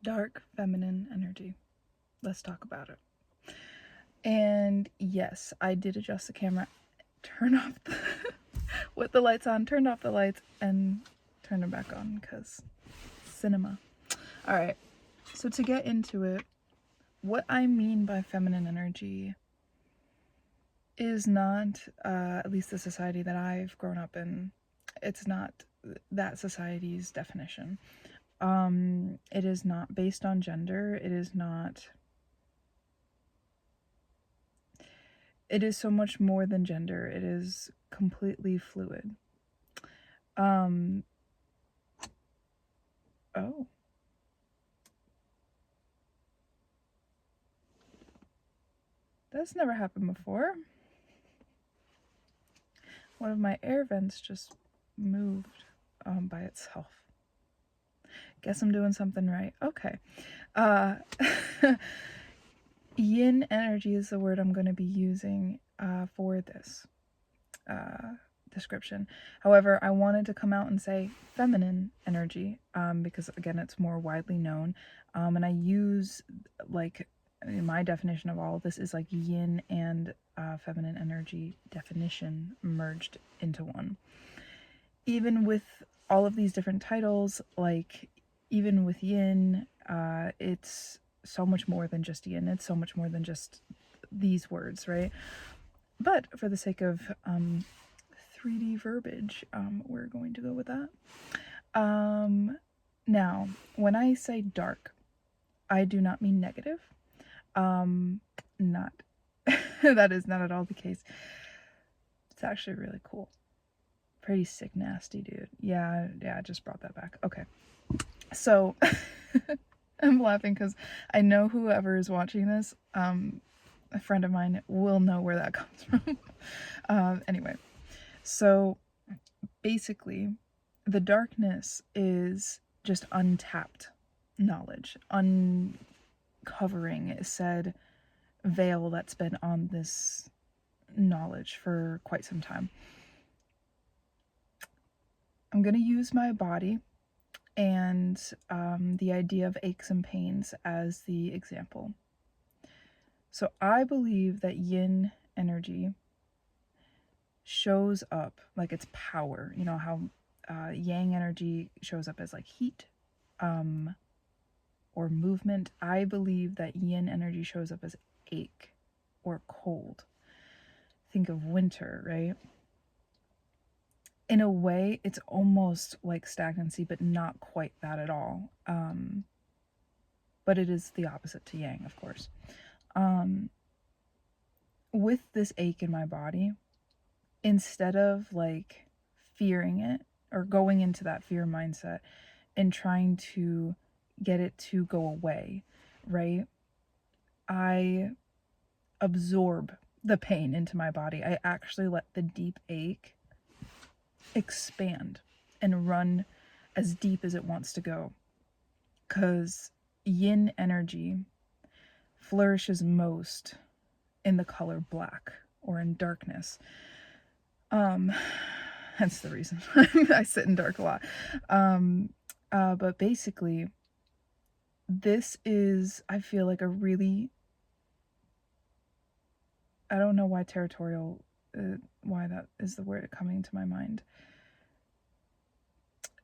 Dark feminine energy. Let's talk about it. And yes, I did adjust the camera, turn off the with the lights on, turned off the lights, and turned them back on because cinema. All right, so to get into it, what I mean by feminine energy is not, at least the society that I've grown up in, it's not that society's definition. It is not based on gender. It is not. It is so much more than gender. It is completely fluid. Um, oh. That's never happened before. One of my air vents just moved by itself. Guess I'm doing something right. Okay. Yin energy is the word I'm going to be using for this description. However, I wanted to come out and say feminine energy because, again, it's more widely known. And I use, like, my definition of all of this is like yin and feminine energy definition merged into one. Even with all of these different titles, like, even with yin, it's so much more than just yin. It's so much more than just these words, right? But for the sake of 3D verbiage, we're going to go with that. Now, when I say dark, I do not mean negative. Not that is not at all the case. It's actually really cool. Pretty sick, nasty dude. Yeah, I just brought that back. Okay, so I'm laughing because I know whoever is watching this, a friend of mine, will know where that comes from. Anyway, so basically, the darkness is just untapped knowledge, uncovering said veil that's been on this knowledge for quite some time. I'm going to use my body and the idea of aches and pains as the example. So I believe that yin energy shows up like it's power. You know how yang energy shows up as like heat or movement. I believe that yin energy shows up as ache or cold. Think of winter, right? In a way, it's almost like stagnancy, but not quite that at all. But it is the opposite to yang, of course. With this ache in my body, instead of like fearing it or going into that fear mindset and trying to get it to go away, right? I absorb the pain into my body. I actually let the deep ache expand and run as deep as it wants to go. Because yin energy flourishes most in the color black or in darkness. Hence the reason I sit in dark a lot. But basically, this is, I feel like, a really, I don't know why territorial, why that is the word coming to my mind.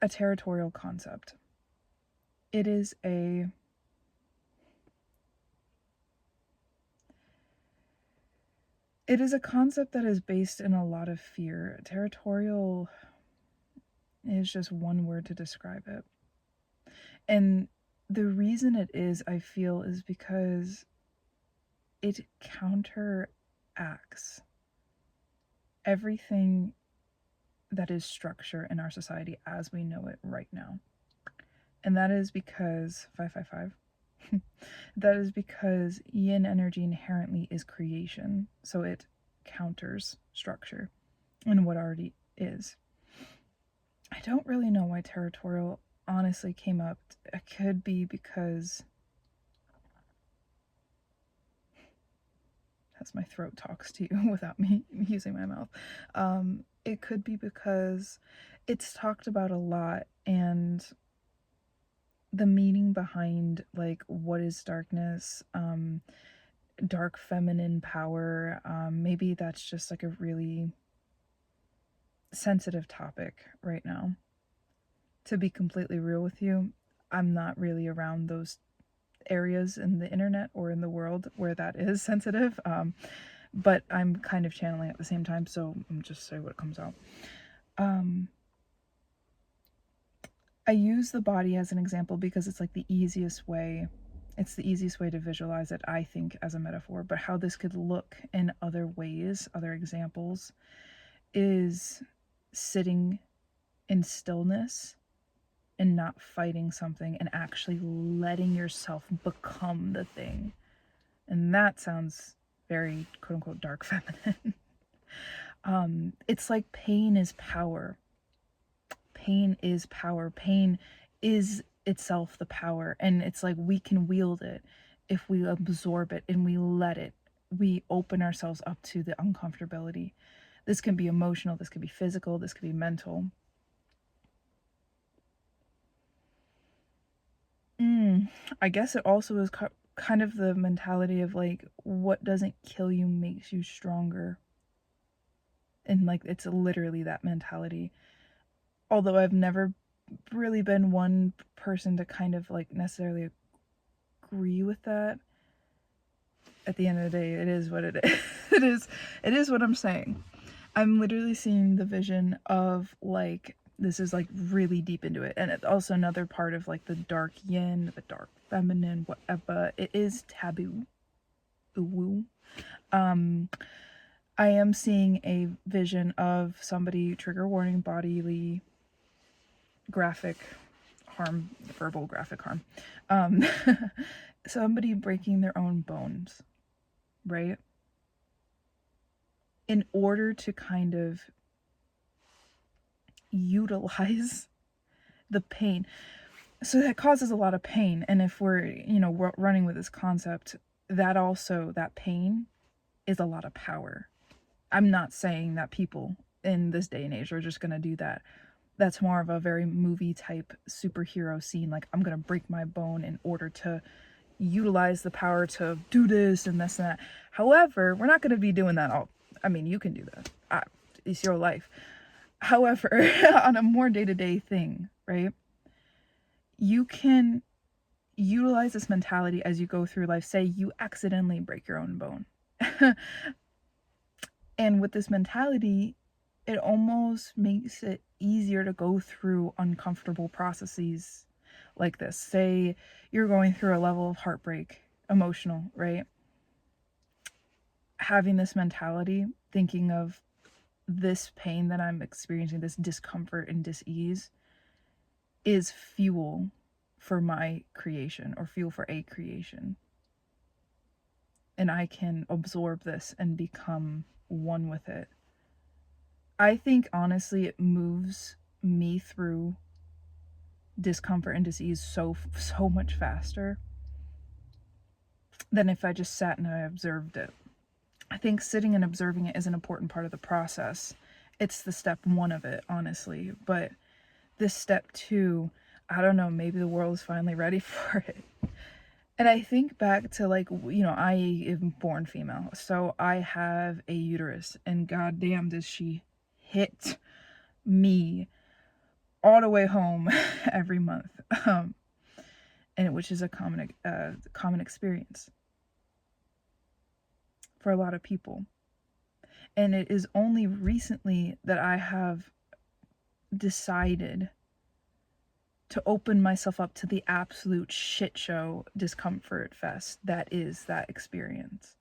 A territorial concept. It is a concept that is based in a lot of fear. Territorial is just one word to describe it. And the reason it is, I feel, is because it counteracts everything that is structure in our society as we know it right now. And that is because 555. That is because yin energy inherently is creation, so it counters structure and what already is. I don't really know why territorial honestly came up. It could be because, as my throat talks to you without me using my mouth, it could be because it's talked about a lot, and the meaning behind like what is darkness, dark feminine power. Maybe that's just like a really sensitive topic right now. To be completely real with you, I'm not really around those areas in the internet or in the world where that is sensitive. But I'm kind of channeling at the same time, so I'm just say what comes out. I use the body as an example because it's like the easiest way. It's the easiest way to visualize it, I think, as a metaphor. But how this could look in other ways, other examples, is sitting in stillness and not fighting something and actually letting yourself become the thing. And that sounds very quote unquote dark feminine. It's like pain is power. Pain is power. Pain is itself the power. And it's like we can wield it if we absorb it and we let it. We open ourselves up to the uncomfortability. This can be emotional, this could be physical, this could be mental. I guess it also is kind of the mentality of like, what doesn't kill you makes you stronger. And like, it's literally that mentality. Although I've never really been one person to kind of like necessarily agree with that. At the end of the day, it is what it is. It is what I'm saying. I'm literally seeing the vision of like, this is like really deep into it. And it's also another part of like the dark yin, the dark feminine, whatever. It is taboo. Ooh. I am seeing a vision of somebody, trigger warning, bodily graphic harm, verbal graphic harm. Somebody breaking their own bones, right? In order to kind of utilize the pain. So that causes a lot of pain. And if we're, running with this concept, that pain is a lot of power. I'm not saying that people in this day and age are just going to do that. That's more of a very movie type superhero scene. Like, I'm going to break my bone in order to utilize the power to do this and this and that. However, we're not going to be doing that all. I mean, you can do that. It's your life. However, on a more day-to-day thing, right? You can utilize this mentality as you go through life. Say you accidentally break your own bone. And with this mentality, it almost makes it easier to go through uncomfortable processes like this. Say you're going through a level of heartbreak, emotional, right? Having this mentality, thinking of this pain that I'm experiencing, this discomfort and dis-ease, is fuel for my creation or fuel for a creation. And I can absorb this and become one with it. I think honestly it moves me through discomfort and disease so much faster than if I just sat and I observed it. I think sitting and observing it is an important part of the process. It's the step one of it, honestly. But this step two, I don't know, maybe the world is finally ready for it. And I think back to like, I am born female, so I have a uterus, and goddamn does she hit me all the way home every month, and which is a common experience for a lot of people. And it is only recently that I have decided to open myself up to the absolute shit show discomfort fest that is that experience.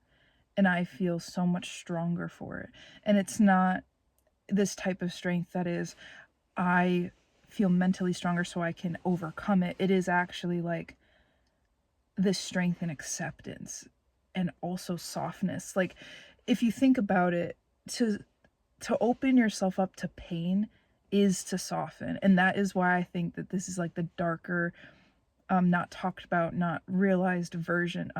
And I feel so much stronger for it. And it's not this type of strength that is, I feel mentally stronger so I can overcome it. It is actually like this strength and acceptance and also softness. Like, if you think about it, to open yourself up to pain is to soften. And that is why I think that this is like the darker, not talked about, not realized version,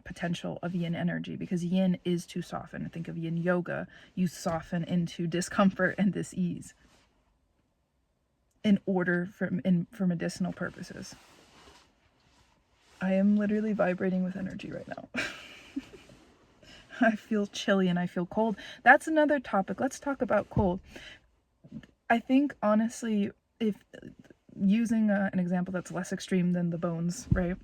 potential of yin energy, because yin is to soften. Think of yin yoga. You soften into discomfort and dis-ease in order for medicinal purposes. I am literally vibrating with energy right now. I feel chilly and I feel cold. That's another topic. Let's talk about cold. I think, honestly, if using an example that's less extreme than the bones, right?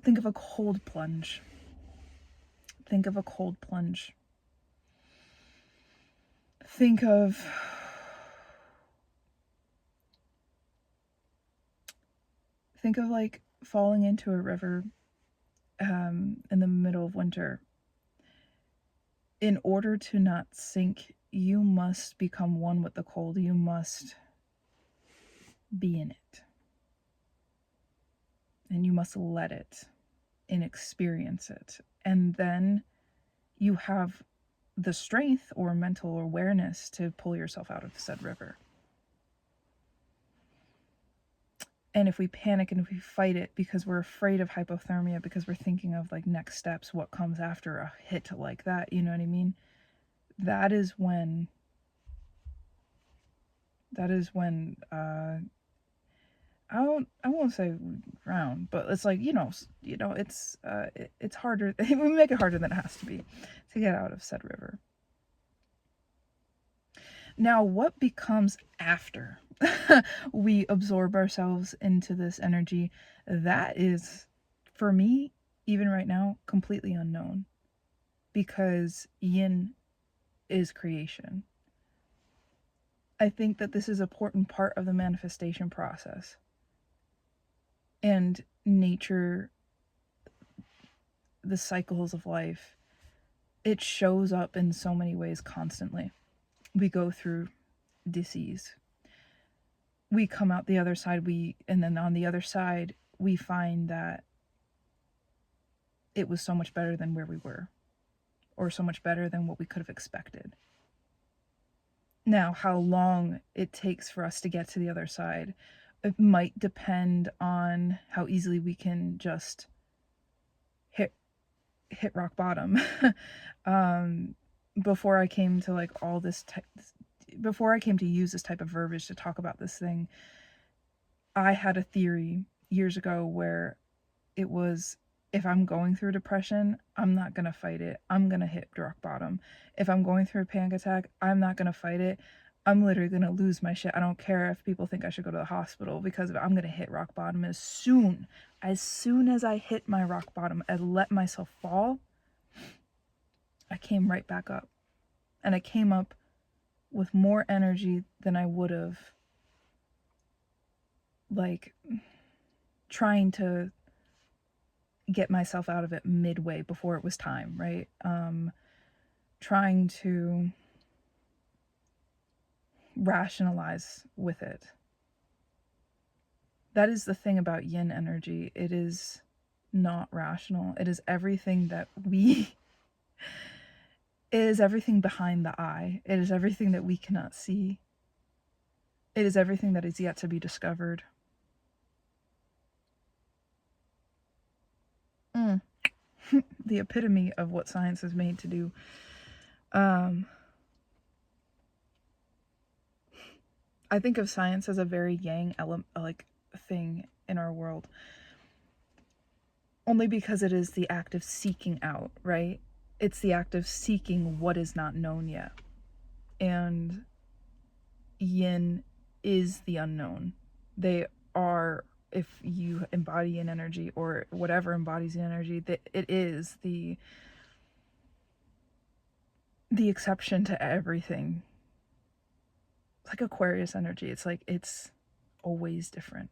Think of a cold plunge. Think of a cold plunge. Think of like falling into a river in the middle of winter. In order to not sink, you must become one with the cold. You must be in it. And you must let it and experience it. And then you have the strength or mental awareness to pull yourself out of said river. And if we panic and if we fight it because we're afraid of hypothermia, because we're thinking of like next steps, what comes after a hit like that, you know what I mean? That is when I won't say drown, but it's like, it's harder. We make it harder than it has to be to get out of said river. Now, what becomes after we absorb ourselves into this energy? That is, for me, even right now, completely unknown, because yin is creation. I think that this is an important part of the manifestation process. And nature, the cycles of life, it shows up in so many ways constantly. We go through disease. We come out the other side, and then on the other side, we find that it was so much better than where we were, or so much better than what we could have expected. Now, how long it takes for us to get to the other side, it might depend on how easily we can just hit rock bottom. Before I came to like all this before I came to use this type of verbiage to talk about this thing, I had a theory years ago where it was, if I'm going through depression, I'm not going to fight it. I'm going to hit rock bottom. If I'm going through a panic attack, I'm not going to fight it. I'm literally going to lose my shit. I don't care if people think I should go to the hospital, because I'm going to hit rock bottom as soon as I hit my rock bottom and let myself fall. I came right back up, and I came up with more energy than I would have, like, trying to get myself out of it midway before it was time, right? Trying to rationalize with it. That is the thing about yin energy. It is not rational. It is everything that it is everything behind the eye. It is everything that we cannot see. It is everything that is yet to be discovered. The epitome of what science is made to do. I think of science as a very yang thing in our world, only because it is the act of seeking out, right? It's the act of seeking what is not known yet. And yin is the unknown. They are, if you embody an energy or whatever embodies an energy, that it is the exception to everything. It's like Aquarius energy. It's like, it's always different.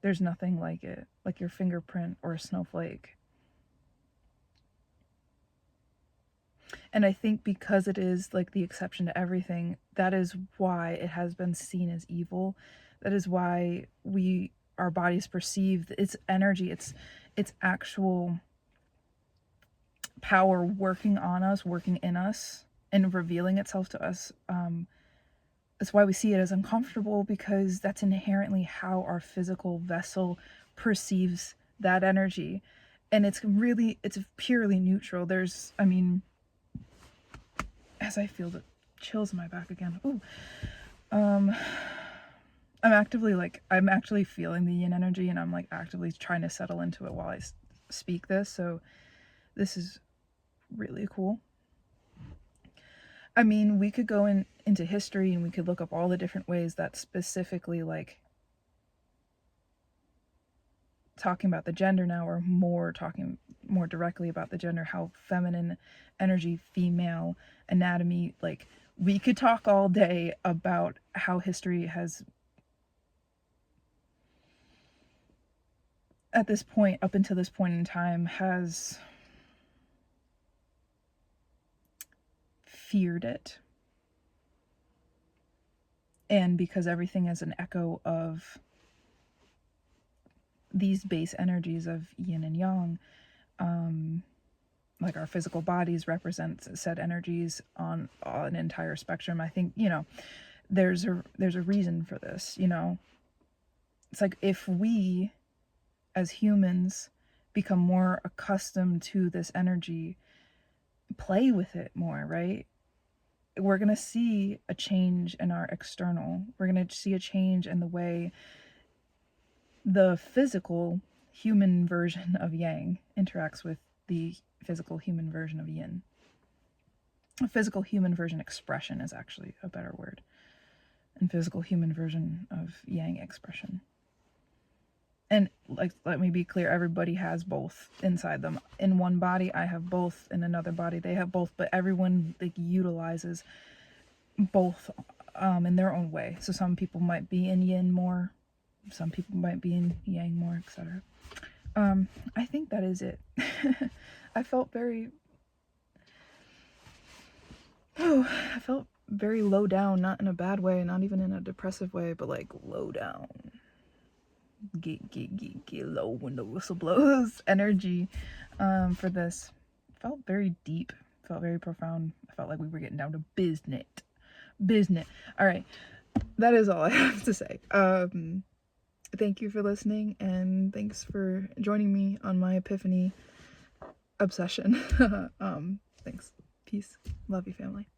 There's nothing like it, like your fingerprint or a snowflake. And I think because it is like the exception to everything, that is why it has been seen as evil. That is why our bodies perceive its energy, its actual power working on us, working in us, and revealing itself to us. That's why we see it as uncomfortable, because that's inherently how our physical vessel perceives that energy. And it's purely neutral. As I feel the chills in my back again. Ooh. I'm actually feeling the yin energy, and I'm like actively trying to settle into it while I speak this. So this is really cool. I mean, we could go into history and we could look up all the different ways that specifically like talking about the gender now, or more talking more directly about the gender, how feminine energy, female anatomy, like we could talk all day about how history has, at this point, up until this point in time, has feared it. And because everything is an echo of these base energies of yin and yang, like our physical bodies represent said energies on an entire spectrum. I think, you know, there's a reason for this, you know. It's like if we as humans become more accustomed to this energy, play with it more, right? We're going to see a change in our external. We're going to see a change in the way the physical human version of yang interacts with the physical human version of yin. A physical human version expression is actually a better word. And physical human version of yang expression. And like, let me be clear, everybody has both inside them. In one body, I have both. In another body, they have both. But everyone like utilizes both in their own way. So some people might be in yin more, some people might be in yang more, etc. I think that is it. I felt very low down, not in a bad way, not even in a depressive way, but like low down. Get low when the whistle blows energy for this. Felt very deep, felt very profound. I felt like we were getting down to business. All right, that is all I have to say. Thank you for listening, and thanks for joining me on my epiphany obsession. Thanks. Peace. Love you, family.